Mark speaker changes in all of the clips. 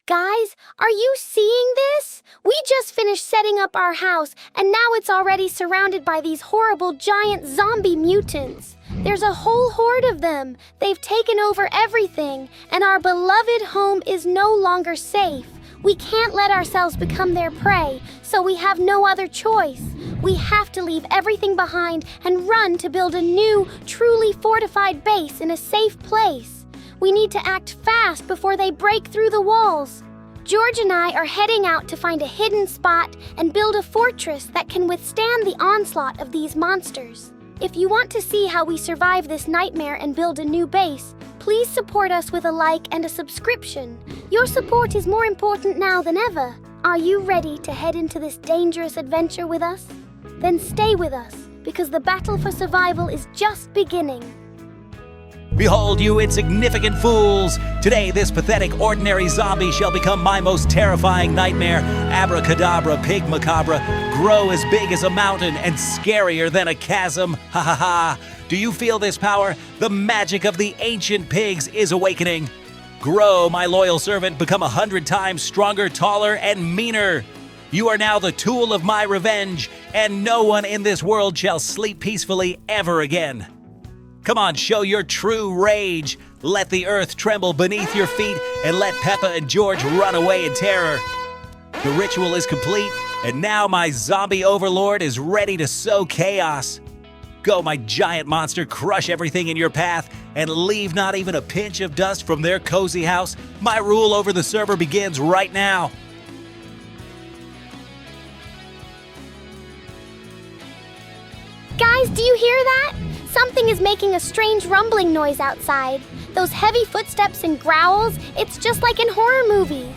Speaker 1: Guys, are you seeing this? We just finished setting up our house, and now it's already surrounded by these horrible giant zombie mutants. There's a whole horde of them. They've taken over everything, and our beloved home is no longer safe. We can't let ourselves become their prey, so we have no other choice. We have to leave everything behind and run to build a new, truly fortified base in a safe place. We need to act fast before they break through the walls. George and I are heading out to find a hidden spot and build a fortress that can withstand the onslaught of these monsters. If you want to see how we survive this nightmare and build a new base, please support us with a like and a subscription. Your support is more important now than ever. Are you ready to head into this dangerous adventure with us? Then stay with us, because the battle for survival is just beginning.
Speaker 2: Behold, you insignificant fools! Today, this pathetic, ordinary zombie shall become my most terrifying nightmare. Abracadabra, pig macabre, grow as big as a mountain and scarier than a chasm. Ha ha ha! Do you feel this power? The magic of the ancient pigs is awakening. Grow, my loyal servant, become 100 times stronger, taller, and meaner. You are now the tool of my revenge, and no one in this world shall sleep peacefully ever again. Come on, show your true rage. Let the earth tremble beneath your feet and let Peppa and George run away in terror. The ritual is complete, and now my zombie overlord is ready to sow chaos. Go, my giant monster, crush everything in your path and leave not even a pinch of dust from their cozy house. My rule over the server begins right now.
Speaker 1: Guys, do you hear that? Something is making a strange rumbling noise outside. Those heavy footsteps and growls, it's just like in horror movies.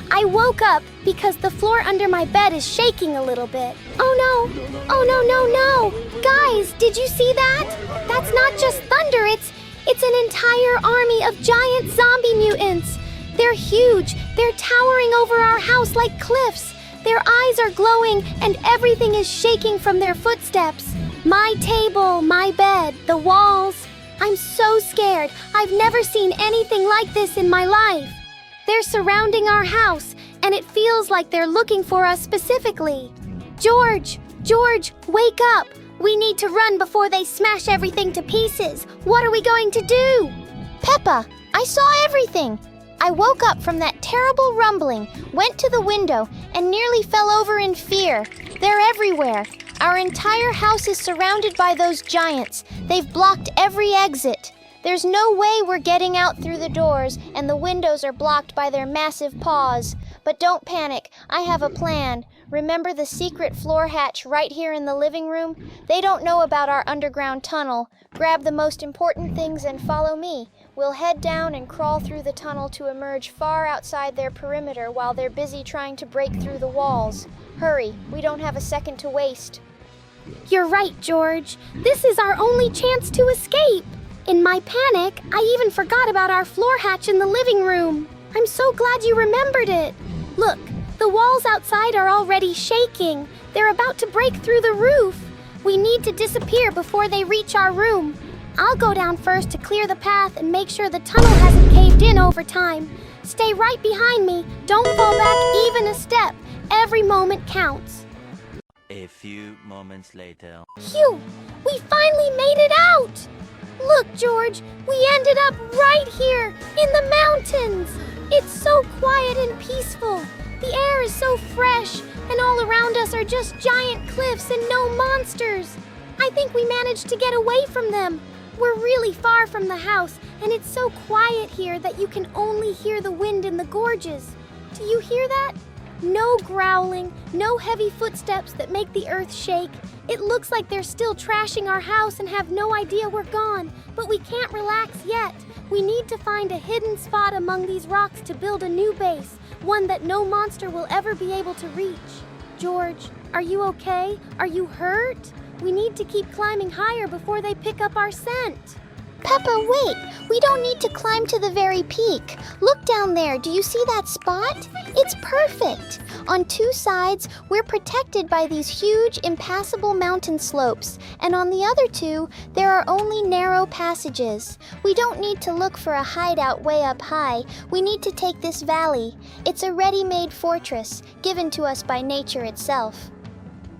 Speaker 1: I woke up because the floor under my bed is shaking a little bit. Oh no! Oh no! Guys, did you see that? That's not just thunder, it's an entire army of giant zombie mutants. They're huge. They're towering over our house like cliffs. Their eyes are glowing and everything is shaking from their footsteps. My table, my bed, the walls. I'm so scared. I've never seen anything like this in my life. They're surrounding our house, and it feels like they're looking for us specifically. George, wake up. We need to run before they smash everything to pieces. What are we going to do?
Speaker 3: Peppa, I saw everything. I woke up from that terrible rumbling, went to the window, and nearly fell over in fear. They're everywhere. Our entire house is surrounded by those giants. They've blocked every exit. There's no way we're getting out through the doors, and the windows are blocked by their massive paws. But don't panic, I have a plan. Remember the secret floor hatch right here in the living room? They don't know about our underground tunnel. Grab the most important things and follow me. We'll head down and crawl through the tunnel to emerge far outside their perimeter while they're busy trying to break through the walls. Hurry, we don't have a second to waste.
Speaker 1: You're right, George. This is our only chance to escape. In my panic, I even forgot about our floor hatch in the living room. I'm so glad you remembered it. Look, the walls outside are already shaking. They're about to break through the roof. We need to disappear before they reach our room. I'll go down first to clear the path and make sure the tunnel hasn't caved in over time. Stay right behind me. Don't fall back even a step. Every moment counts.
Speaker 4: A few moments later.
Speaker 1: Phew! We finally made it out! Look, George, we ended up right here in the mountains. It's so quiet and peaceful. The air is so fresh, and all around us are just giant cliffs and no monsters. I think we managed to get away from them. We're really far from the house, and it's so quiet here that you can only hear the wind in the gorges. Do you hear that? No growling, no heavy footsteps that make the earth shake. It looks like they're still trashing our house and have no idea we're gone, but we can't relax yet. We need to find a hidden spot among these rocks to build a new base, one that no monster will ever be able to reach. George, are you okay? Are you hurt? We need to keep climbing higher before they pick up our scent.
Speaker 3: Peppa, wait! We don't need to climb to the very peak. Look down there. Do you see that spot? It's perfect. On two sides, we're protected by these huge, impassable mountain slopes, and on the other two, there are only narrow passages. We don't need to look for a hideout way up high. We need to take this valley. It's a ready-made fortress, given to us by nature itself.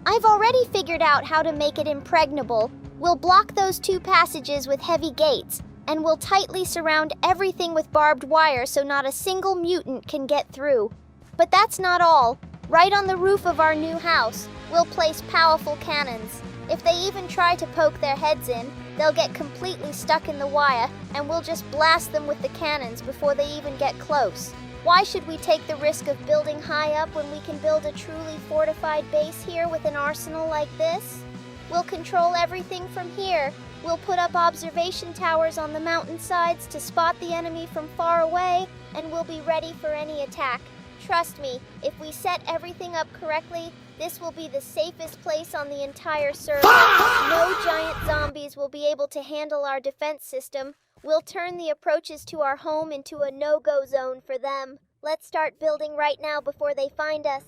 Speaker 3: I've already figured out how to make it impregnable. We'll block those two passages with heavy gates, and we'll tightly surround everything with barbed wire so not a single mutant can get through. But that's not all. Right on the roof of our new house, we'll place powerful cannons. If they even try to poke their heads in, they'll get completely stuck in the wire, and we'll just blast them with the cannons before they even get close. Why should we take the risk of building high up when we can build a truly fortified base here with an arsenal like this? We'll control everything from here. We'll put up observation towers on the mountainsides to spot the enemy from far away, and we'll be ready for any attack. Trust me, if we set everything up correctly, this will be the safest place on the entire server. No giant zombies will be able to handle our defense system. We'll turn the approaches to our home into a no-go zone for them. Let's start building right now before they find us.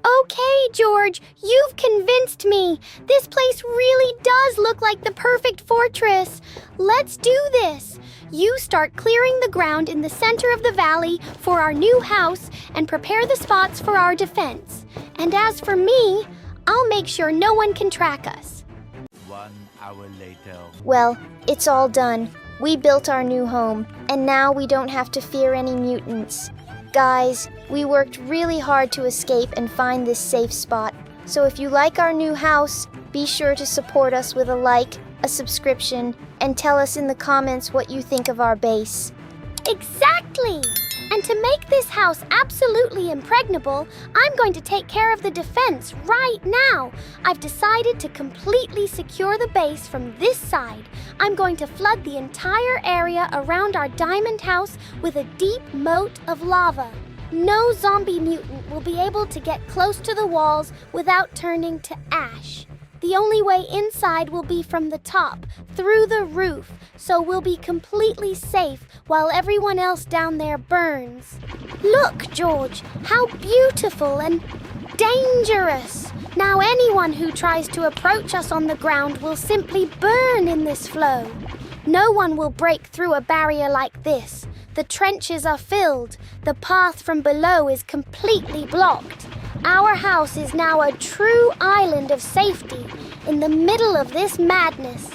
Speaker 1: Okay, George, you've convinced me. This place really does look like the perfect fortress. Let's do this. You start clearing the ground in the center of the valley for our new house and prepare the spots for our defense. And as for me, I'll make sure no one can track us.
Speaker 4: 1 hour later.
Speaker 3: Well, it's all done. We built our new home, and now we don't have to fear any mutants. Guys, we worked really hard to escape and find this safe spot. So if you like our new house, be sure to support us with a like, a subscription, and tell us in the comments what you think of our base.
Speaker 1: Exactly! And to make this house absolutely impregnable, I'm going to take care of the defense right now. I've decided to completely secure the base from this side. I'm going to flood the entire area around our diamond house with a deep moat of lava. No zombie mutant will be able to get close to the walls without turning to ash. The only way inside will be from the top, through the roof, so we'll be completely safe while everyone else down there burns. Look, George, how beautiful and dangerous. Now anyone who tries to approach us on the ground will simply burn in this flow. No one will break through a barrier like this. The trenches are filled. The path from below is completely blocked. Our house is now a true island of safety in the middle of this madness.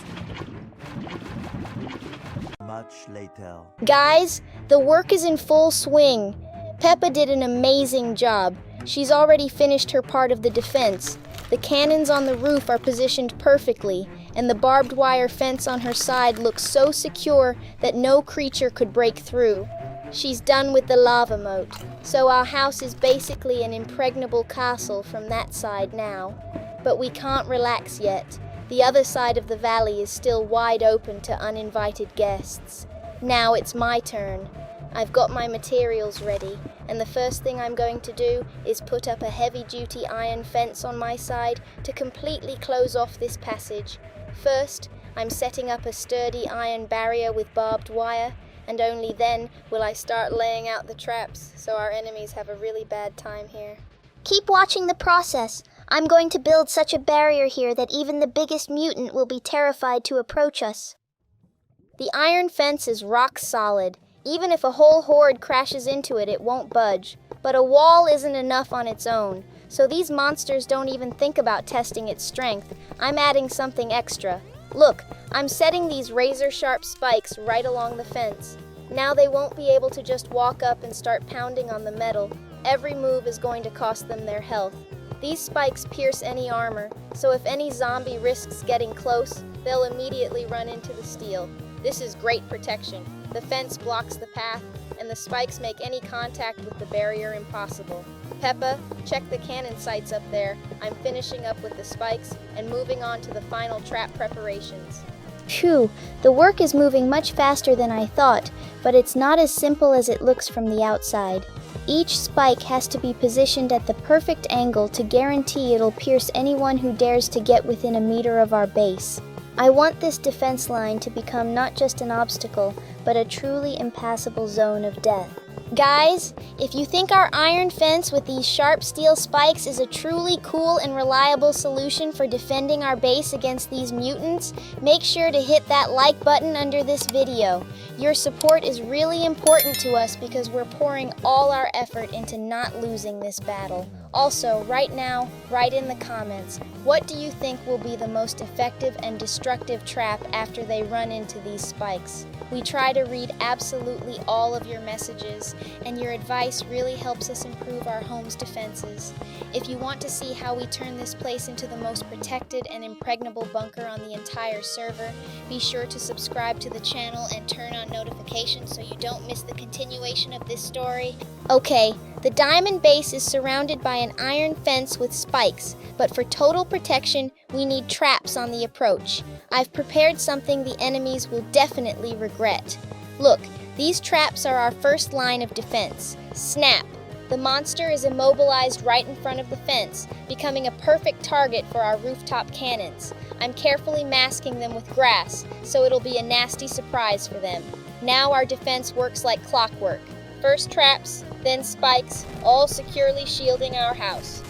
Speaker 4: Much later.
Speaker 3: Guys, the work is in full swing. Peppa did an amazing job. She's already finished her part of the defense. The cannons on the roof are positioned perfectly, and the barbed wire fence on her side looks so secure that no creature could break through. She's done with the lava moat, so our house is basically an impregnable castle from that side now. But we can't relax yet. The other side of the valley is still wide open to uninvited guests. Now it's my turn. I've got my materials ready, and the first thing I'm going to do is put up a heavy-duty iron fence on my side to completely close off this passage. First, I'm setting up a sturdy iron barrier with barbed wire, and only then will I start laying out the traps so our enemies have a really bad time here. Keep watching the process. I'm going to build such a barrier here that even the biggest mutant will be terrified to approach us. The iron fence is rock solid. Even if a whole horde crashes into it, it won't budge. But a wall isn't enough on its own, so these monsters don't even think about testing its strength. I'm adding something extra. Look, I'm setting these razor-sharp spikes right along the fence. Now they won't be able to just walk up and start pounding on the metal. Every move is going to cost them their health. These spikes pierce any armor, so if any zombie risks getting close, they'll immediately run into the steel. This is great protection. The fence blocks the path, and the spikes make any contact with the barrier impossible. Peppa, check the cannon sights up there. I'm finishing up with the spikes and moving on to the final trap preparations. Phew, the work is moving much faster than I thought, but it's not as simple as it looks from the outside. Each spike has to be positioned at the perfect angle to guarantee it'll pierce anyone who dares to get within a meter of our base. I want this defense line to become not just an obstacle, but a truly impassable zone of death. Guys, if you think our iron fence with these sharp steel spikes is a truly cool and reliable solution for defending our base against these mutants, make sure to hit that like button under this video. Your support is really important to us because we're pouring all our effort into not losing this battle. Also, right now, write in the comments, what do you think will be the most effective and destructive trap after they run into these spikes? We try to read absolutely all of your messages, and your advice really helps us improve our home's defenses. If you want to see how we turn this place into the most protected and impregnable bunker on the entire server, be sure to subscribe to the channel and turn on notifications so you don't miss the continuation of this story. Okay, the diamond base is surrounded by an iron fence with spikes, but for total protection, we need traps on the approach. I've prepared something the enemies will definitely regret. Look, these traps are our first line of defense. Snap! The monster is immobilized right in front of the fence, becoming a perfect target for our rooftop cannons. I'm carefully masking them with grass, so it'll be a nasty surprise for them. Now our defense works like clockwork. First traps, then spikes, all securely shielding our house.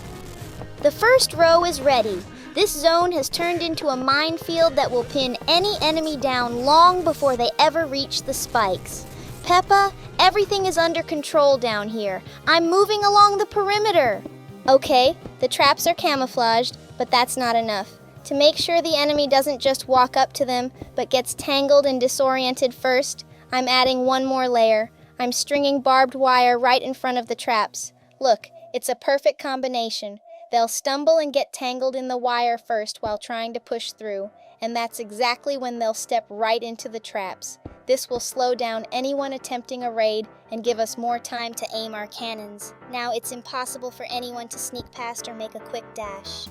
Speaker 3: The first row is ready. This zone has turned into a minefield that will pin any enemy down long before they ever reach the spikes. Peppa, everything is under control down here. I'm moving along the perimeter. Okay, the traps are camouflaged, but that's not enough. To make sure the enemy doesn't just walk up to them, but gets tangled and disoriented first, I'm adding one more layer. I'm stringing barbed wire right in front of the traps. Look, it's a perfect combination. They'll stumble and get tangled in the wire first while trying to push through, and that's exactly when they'll step right into the traps. This will slow down anyone attempting a raid and give us more time to aim our cannons. Now it's impossible for anyone to sneak past or make a quick dash.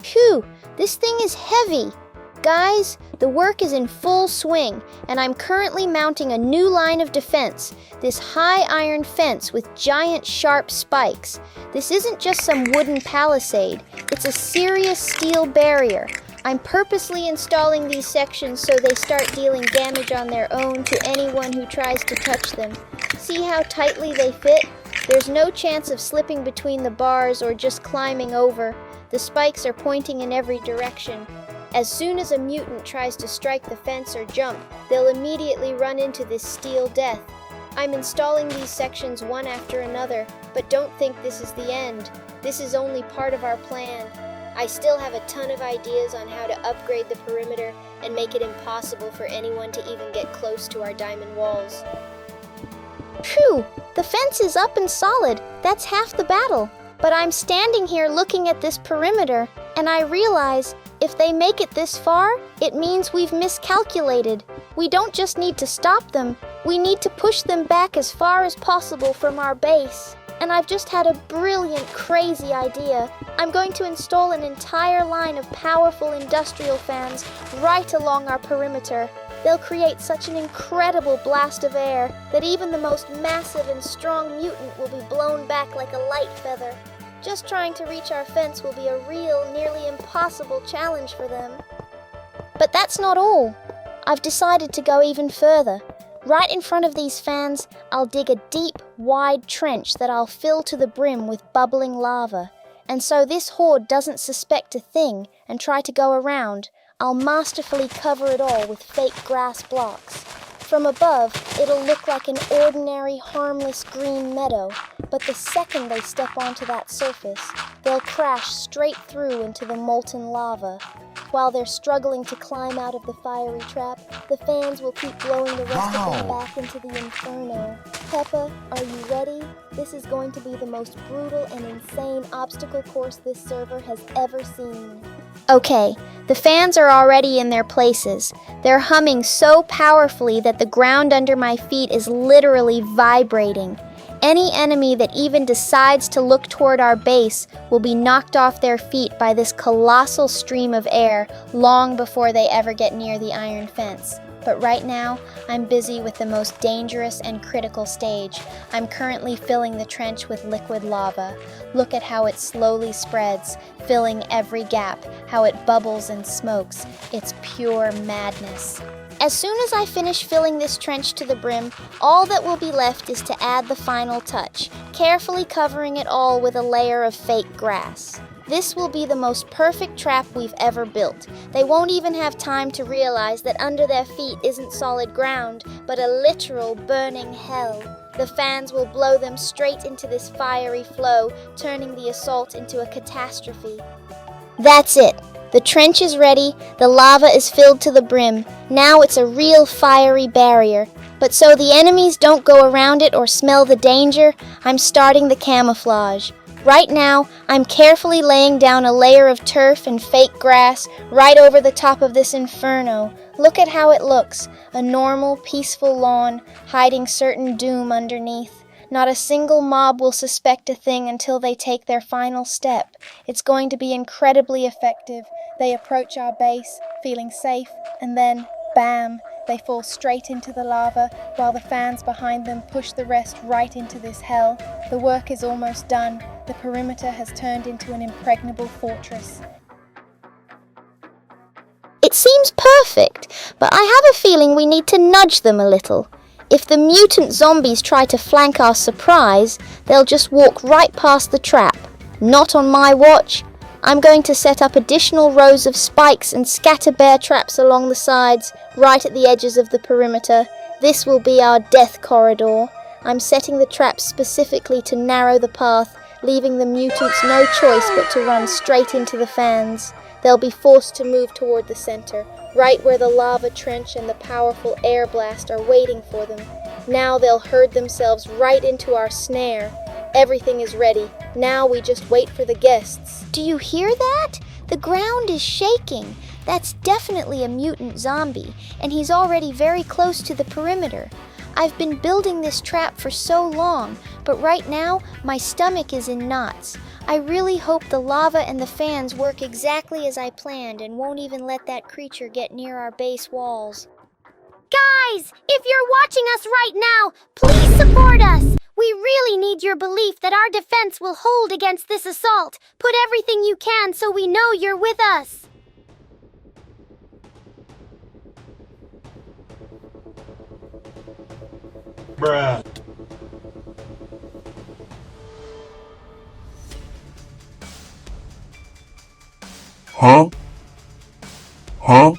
Speaker 3: Phew, this thing is heavy. Guys, the work is in full swing, and I'm currently mounting a new line of defense, this high iron fence with giant sharp spikes. This isn't just some wooden palisade, it's a serious steel barrier. I'm purposely installing these sections so they start dealing damage on their own to anyone who tries to touch them. See how tightly they fit? There's no chance of slipping between the bars or just climbing over. The spikes are pointing in every direction. As soon as a mutant tries to strike the fence or jump, they'll immediately run into this steel death. I'm installing these sections one after another, but don't think this is the end. This is only part of our plan. I still have a ton of ideas on how to upgrade the perimeter and make it impossible for anyone to even get close to our diamond walls. Phew! The fence is up and solid. That's half the battle. But I'm standing here looking at this perimeter, and I realize if they make it this far, it means we've miscalculated. We don't just need to stop them, we need to push them back as far as possible from our base. And I've just had a brilliant, crazy idea. I'm going to install an entire line of powerful industrial fans right along our perimeter. They'll create such an incredible blast of air that even the most massive and strong mutant will be blown back like a light feather. Just trying to reach our fence will be a real, nearly impossible challenge for them. But that's not all. I've decided to go even further. Right in front of these fans, I'll dig a deep, wide trench that I'll fill to the brim with bubbling lava. And so this horde doesn't suspect a thing and try to go around, I'll masterfully cover it all with fake grass blocks. From above, it'll look like an ordinary, harmless green meadow, but the second they step onto that surface, they'll crash straight through into the molten lava. While they're struggling to climb out of the fiery trap, the fans will keep blowing the rest of them back into the inferno. Peppa, are you ready? This is going to be the most brutal and insane obstacle course this server has ever seen. Okay, the fans are already in their places. They're humming so powerfully that the ground under my feet is literally vibrating. Any enemy that even decides to look toward our base will be knocked off their feet by this colossal stream of air long before they ever get near the iron fence. But right now, I'm busy with the most dangerous and critical stage. I'm currently filling the trench with liquid lava. Look at how it slowly spreads, filling every gap, how it bubbles and smokes. It's pure madness. As soon as I finish filling this trench to the brim, all that will be left is to add the final touch, carefully covering it all with a layer of fake grass. This will be the most perfect trap we've ever built. They won't even have time to realize that under their feet isn't solid ground, but a literal burning hell. The fans will blow them straight into this fiery flow, turning the assault into a catastrophe. That's it. The trench is ready, the lava is filled to the brim. Now it's a real fiery barrier. But so the enemies don't go around it or smell the danger, I'm starting the camouflage. Right now, I'm carefully laying down a layer of turf and fake grass right over the top of this inferno. Look at how it looks, a normal, peaceful lawn, hiding certain doom underneath. Not a single mob will suspect a thing until they take their final step. It's going to be incredibly effective. They approach our base, feeling safe, and then, bam, they fall straight into the lava, while the fans behind them push the rest right into this hell. The work is almost done. The perimeter has turned into an impregnable fortress.
Speaker 1: It seems perfect, but I have a feeling we need to nudge them a little. If the mutant zombies try to flank our surprise, they'll just walk right past the trap. Not on my watch. I'm going to set up additional rows of spikes and scatter bear traps along the sides, right at the edges of the perimeter. This will be our death corridor. I'm setting the traps specifically to narrow the path, leaving the mutants no choice but to run straight into the fans. They'll be forced to move toward the center, right where the lava trench and the powerful air blast are waiting for them. Now they'll herd themselves right into our snare. Everything is ready. Now we just wait for the guests.
Speaker 3: Do you hear that? The ground is shaking. That's definitely a mutant zombie, and he's already very close to the perimeter. I've been building this trap for so long, but right now my stomach is in knots. I really hope the lava and the fans work exactly as I planned and won't even let that creature get near our base walls.
Speaker 1: Guys, if you're watching us right now, please support us. We really need your belief that our defense will hold against this assault. Put everything you can so we know you're with us.
Speaker 5: Bruh.
Speaker 6: Huh?